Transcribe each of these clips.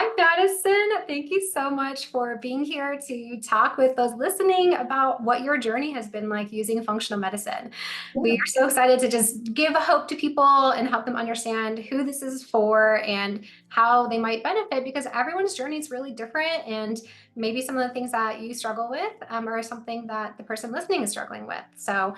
Hi, Madison. Thank you so much for being here to talk with those listening about what your journey has been like using functional medicine. We Yeah. are so excited to just give hope to people and help them understand who this is for and how they might benefit because everyone's journey is really different. And maybe some of the things that you struggle with are something that the person listening is struggling with. So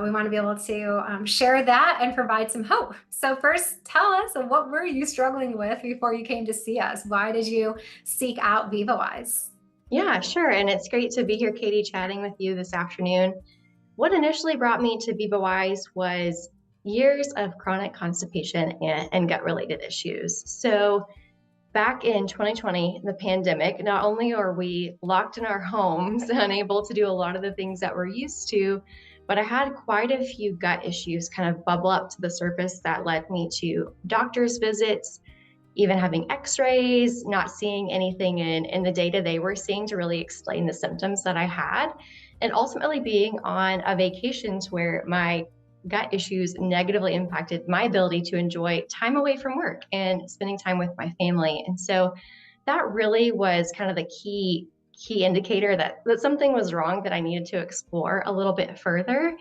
we want to be able to share that and provide some hope. So first, tell us, what were you struggling with before you came to see us? Why did you seek out VivaWise? Yeah, sure. And it's great to be here, Katie, chatting with you this afternoon. What initially brought me to VivaWise was years of chronic constipation and gut related issues. So, back in 2020, the pandemic, not only are we locked in our homes, unable to do a lot of the things that we're used to, but I had quite a few gut issues kind of bubble up to the surface that led me to doctor's visits, even having x-rays, not seeing anything in the data they were seeing to really explain the symptoms that I had, and ultimately being on a vacation where my gut issues negatively impacted my ability to enjoy time away from work and spending time with my family. And so that really was kind of the key indicator that something was wrong, that I needed to explore a little bit further.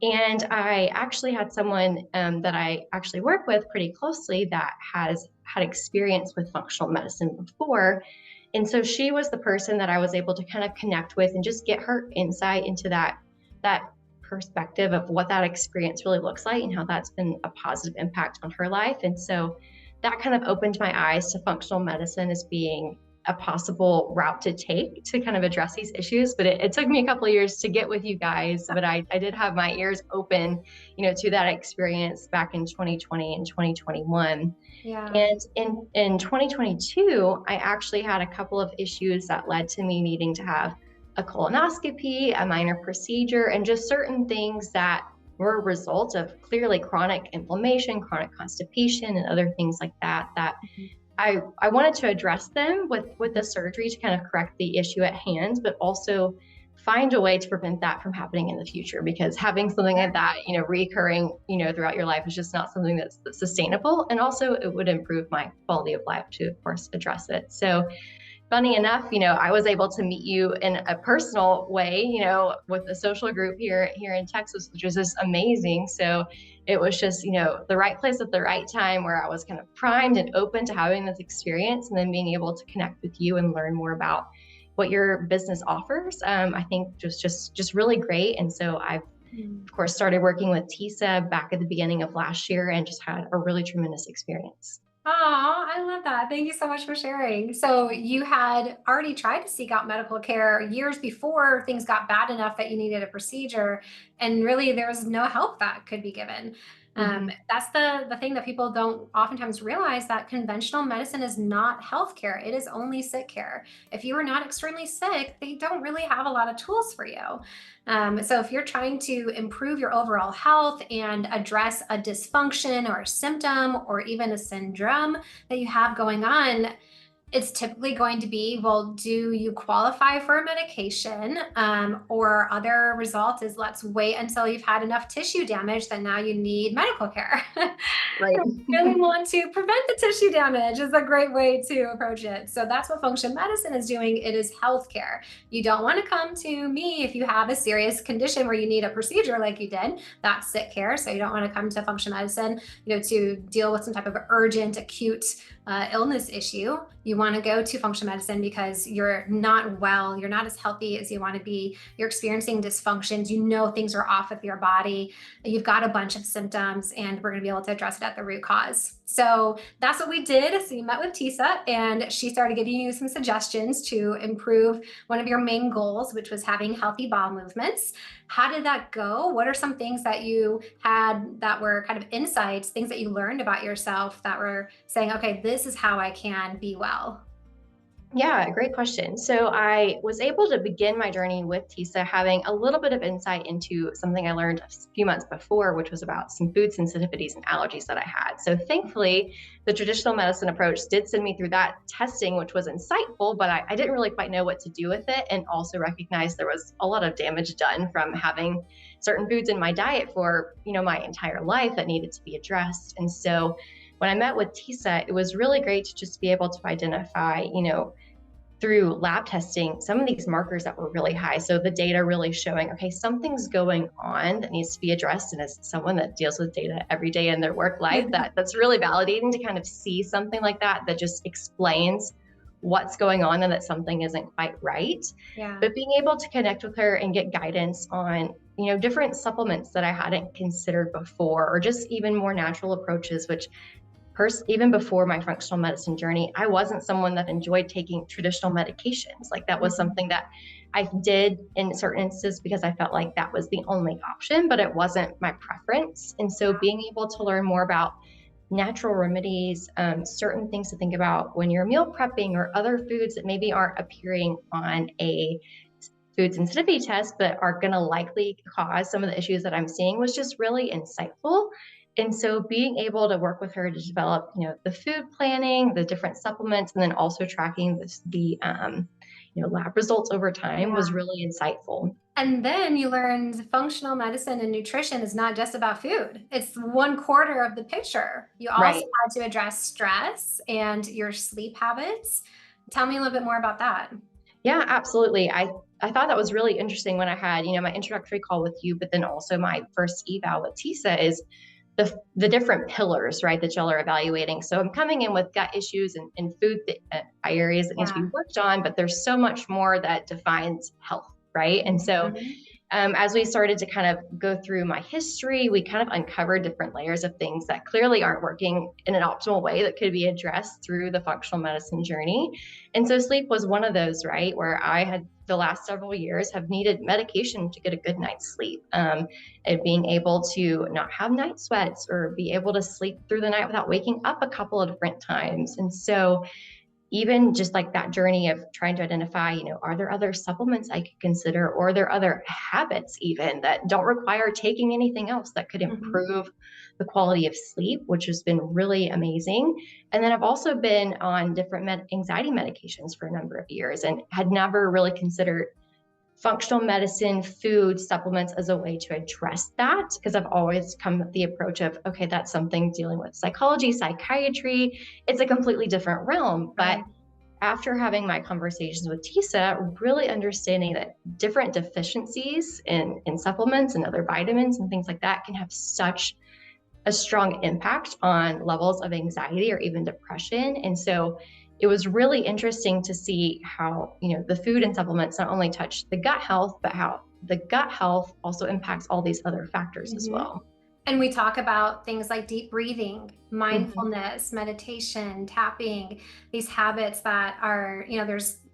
And I actually had someone that I actually work with pretty closely that has had experience with functional medicine before. And so she was the person that I was able to kind of connect with and just get her insight into that perspective of what that experience really looks like and how that's been a positive impact on her life. And so that kind of opened my eyes to functional medicine as being a possible route to take to kind of address these issues. But it took me a couple of years to get with you guys, but I did have my ears open, to that experience back in 2020 and 2021. Yeah. And in 2022, I actually had a couple of issues that led to me needing to have a colonoscopy, a minor procedure, and just certain things that were a result of clearly chronic inflammation, chronic constipation, and other things like that I wanted to address them with the surgery to kind of correct the issue at hand, but also find a way to prevent that from happening in the future, because having something like that, recurring, throughout your life is just not something that's sustainable. And also it would improve my quality of life to, of course, address it. So funny enough, I was able to meet you in a personal way, with a social group here in Texas, which was just amazing. So it was just, the right place at the right time, where I was kind of primed and open to having this experience, and then being able to connect with you and learn more about what your business offers. I think just really great. And so I've, of course, started working with TISA back at the beginning of last year and just had a really tremendous experience. Oh, I love that. Thank you so much for sharing. So you had already tried to seek out medical care years before things got bad enough that you needed a procedure, and really there was no help that could be given. Mm-hmm. That's the thing that people don't oftentimes realize, that conventional medicine is not healthcare. It is only sick care. If you are not extremely sick, they don't really have a lot of tools for you. So if you're trying to improve your overall health and address a dysfunction or a symptom or even a syndrome that you have going on, it's typically going to be, well, do you qualify for a medication? Or other result is, let's wait until you've had enough tissue damage that now you need medical care. Right. Really want to prevent the tissue damage is a great way to approach it. So that's what functional medicine is doing. It is healthcare. You don't want to come to me if you have a serious condition where you need a procedure like you did. That's sick care. So you don't want to come to functional medicine, to deal with some type of urgent, acute illness issue. You want to go to functional medicine because you're not well, you're not as healthy as you want to be, you're experiencing dysfunctions, things are off with your body, you've got a bunch of symptoms, and we're going to be able to address it at the root cause. So that's what we did. So you met with Tisa, and she started giving you some suggestions to improve one of your main goals, which was having healthy bowel movements. How did that go? What are some things that you had that were kind of insights, things that you learned about yourself that were saying, okay, this is how I can be well? Yeah, great question. So I was able to begin my journey with TISA having a little bit of insight into something I learned a few months before, which was about some food sensitivities and allergies that I had. So thankfully, the traditional medicine approach did send me through that testing, which was insightful, but I didn't really quite know what to do with it, and also recognized there was a lot of damage done from having certain foods in my diet for, my entire life that needed to be addressed. And so when I met with TISA, it was really great to just be able to identify, through lab testing, some of these markers that were really high. So the data really showing, okay, something's going on that needs to be addressed. And as someone that deals with data every day in their work life, that's really validating to kind of see something like that just explains what's going on and that something isn't quite right. Yeah. But being able to connect with her and get guidance on, different supplements that I hadn't considered before, or just even more natural approaches, which even before my functional medicine journey, I wasn't someone that enjoyed taking traditional medications. Like that was something that I did in certain instances because I felt like that was the only option, but it wasn't my preference. And so being able to learn more about natural remedies, certain things to think about when you're meal prepping, or other foods that maybe aren't appearing on a food sensitivity test, but are going to likely cause some of the issues that I'm seeing, was just really insightful. And so being able to work with her to develop, the food planning, the different supplements, and then also tracking the lab results over time was really insightful. And then you learned functional medicine and nutrition is not just about food. It's 1/4 of the picture. You also had to address stress and your sleep habits. Tell me a little bit more about that. Yeah, absolutely. I thought that was really interesting when I had, my introductory call with you, but then also my first eval with TISA, is the different pillars, right, that y'all are evaluating. So I'm coming in with gut issues and food areas that need to be worked on, but there's so much more that defines health, right? And so as we started to kind of go through my history, we kind of uncovered different layers of things that clearly aren't working in an optimal way that could be addressed through the functional medicine journey. And so sleep was one of those, right, where I had the last several years have needed medication to get a good night's sleep, and being able to not have night sweats or be able to sleep through the night without waking up a couple of different times. And so even just like that journey of trying to identify, are there other supplements I could consider, or are there other habits even that don't require taking anything else that could improve the quality of sleep, which has been really amazing. And then I've also been on different anxiety medications for a number of years and had never really considered functional medicine, food, supplements as a way to address that, because I've always come with the approach of, okay, that's something dealing with psychology, psychiatry. It's a completely different realm. But after having my conversations with TISA, really understanding that different deficiencies in supplements and other vitamins and things like that can have such a strong impact on levels of anxiety or even depression. And so it was really interesting to see how, the food and supplements not only touch the gut health, but how the gut health also impacts all these other factors as well. And we talk about things like deep breathing, mindfulness, meditation, tapping, these habits that are,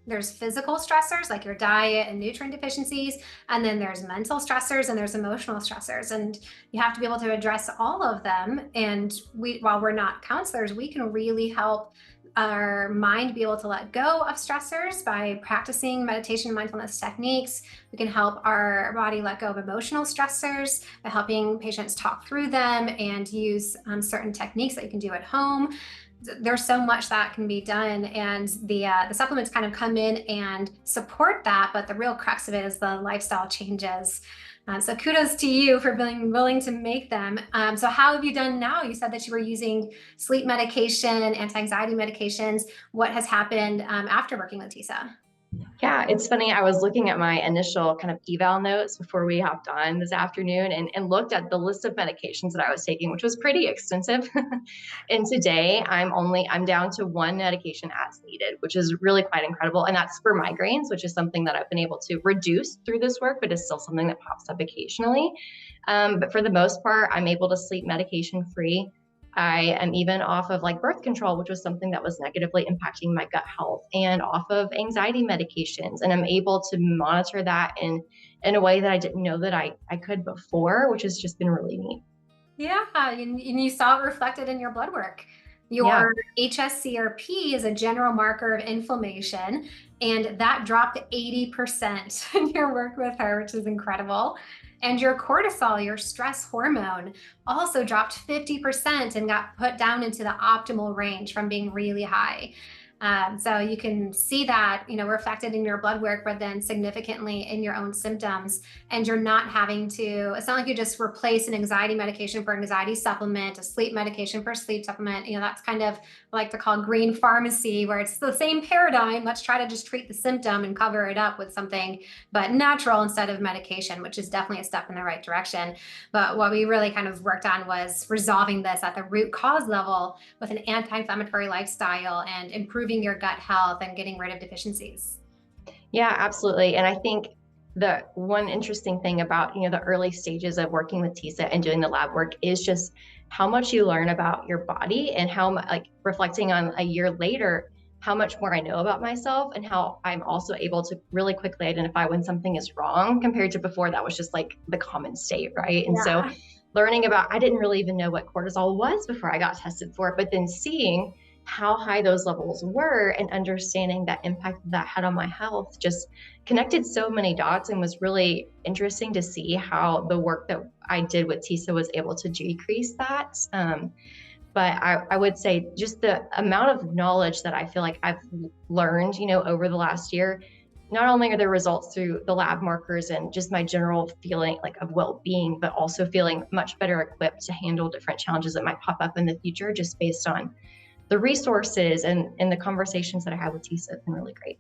there's physical stressors like your diet and nutrient deficiencies, and then there's mental stressors and there's emotional stressors, and you have to be able to address all of them. And while we're not counselors, we can really help our mind be able to let go of stressors by practicing meditation and mindfulness techniques. We can help our body let go of emotional stressors by helping patients talk through them and use certain techniques that you can do at home. There's so much that can be done, and the supplements kind of come in and support that, but the real crux of it is the lifestyle changes. So kudos to you for being willing to make them. So how have you done now? You said that you were using sleep medication, anti-anxiety medications. What has happened after working with TISA? Yeah, it's funny. I was looking at my initial kind of eval notes before we hopped on this afternoon and looked at the list of medications that I was taking, which was pretty extensive. And today I'm down to one medication as needed, which is really quite incredible. And that's for migraines, which is something that I've been able to reduce through this work, but is still something that pops up occasionally. But for the most part, I'm able to sleep medication free. I am even off of like birth control, which was something that was negatively impacting my gut health, and off of anxiety medications. And I'm able to monitor that in a way that I didn't know that I could before, which has just been really neat. Yeah, and you saw it reflected in your blood work. Your HSCRP is a general marker of inflammation, and that dropped 80% in your work with her, which is incredible. And your cortisol, your stress hormone, also dropped 50% and got put down into the optimal range from being really high. So you can see that, reflected in your blood work, but then significantly in your own symptoms. And you're not having to, it's not like you just replace an anxiety medication for anxiety supplement, a sleep medication for a sleep supplement. That's kind of like to call green pharmacy, where it's the same paradigm. Let's try to just treat the symptom and cover it up with something, but natural instead of medication, which is definitely a step in the right direction. But what we really kind of worked on was resolving this at the root cause level with an anti-inflammatory lifestyle and improving your gut health and getting rid of deficiencies. Yeah, absolutely. And I think the one interesting thing about, the early stages of working with TISA and doing the lab work is just how much you learn about your body and how, like, reflecting on a year later, how much more I know about myself and how I'm also able to really quickly identify when something is wrong compared to before that was just like the common state, right? And so Yeah. learning about, I didn't really even know what cortisol was before I got tested for it, but then seeing how high those levels were and understanding that impact that had on my health just connected so many dots, and was really interesting to see how the work that I did with TISA was able to decrease that. But I would say just the amount of knowledge that I feel like I've learned, over the last year, not only are the results through the lab markers and just my general feeling like of well-being, but also feeling much better equipped to handle different challenges that might pop up in the future, just based on the resources and the conversations that I had with TISA have been really great.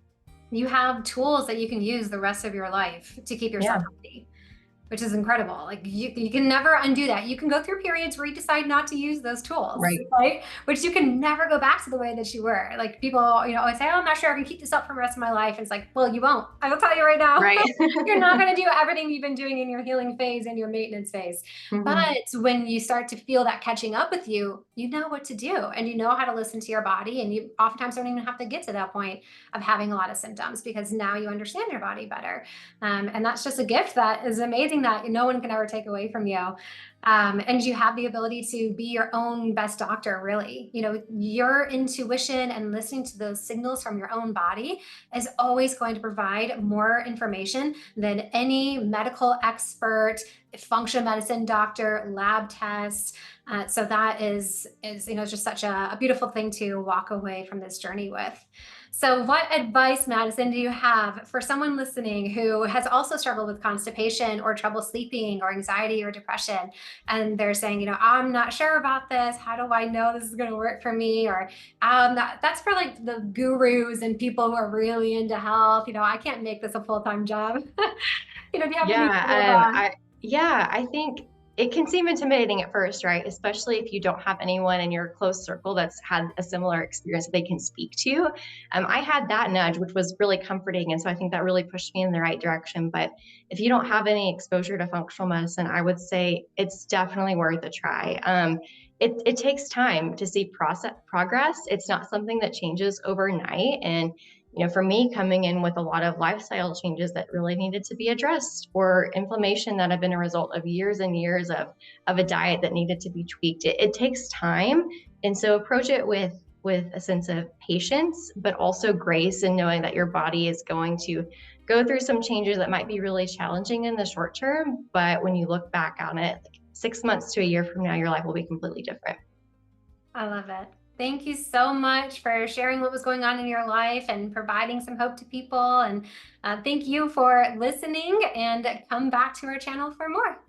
You have tools that you can use the rest of your life to keep yourself Yeah, healthy, which is incredible. Like you can never undo that. You can go through periods where you decide not to use those tools, right. right? Which you can never go back to the way that you were. Like people, always say, "Oh, I'm not sure I can keep this up for the rest of my life." And it's like, well, you won't. I will tell you right now, Right. you're not going to do everything you've been doing in your healing phase and your maintenance phase. But Mhm. when you start to feel that catching up with you, you know what to do and you know how to listen to your body. And you oftentimes don't even have to get to that point of having a lot of symptoms because now you understand your body better. And that's just a gift that is amazing that no one can ever take away from you. And you have the ability to be your own best doctor, really. Your intuition and listening to those signals from your own body is always going to provide more information than any medical expert, functional medicine doctor, lab test. So that is just such a beautiful thing to walk away from this journey with. So, what advice, Madison, do you have for someone listening who has also struggled with constipation or trouble sleeping or anxiety or depression? And they're saying, I'm not sure about this. How do I know this is going to work for me? Or that's for like the gurus and people who are really into health. I can't make this a full-time job. Do you have any kind of, I think it can seem intimidating at first, right? Especially if you don't have anyone in your close circle that's had a similar experience that they can speak to. I had that nudge, which was really comforting. And so I think that really pushed me in the right direction. But if you don't have any exposure to functional medicine, I would say it's definitely worth a try. It takes time to see progress. It's not something that changes overnight. And for me, coming in with a lot of lifestyle changes that really needed to be addressed, or inflammation that had been a result of years and years of a diet that needed to be tweaked, it takes time. And so approach it with a sense of patience, but also grace, and knowing that your body is going to go through some changes that might be really challenging in the short term. But when you look back on it, like 6 months to a year from now, your life will be completely different. I love it. Thank you so much for sharing what was going on in your life and providing some hope to people. And thank you for listening, and come back to our channel for more.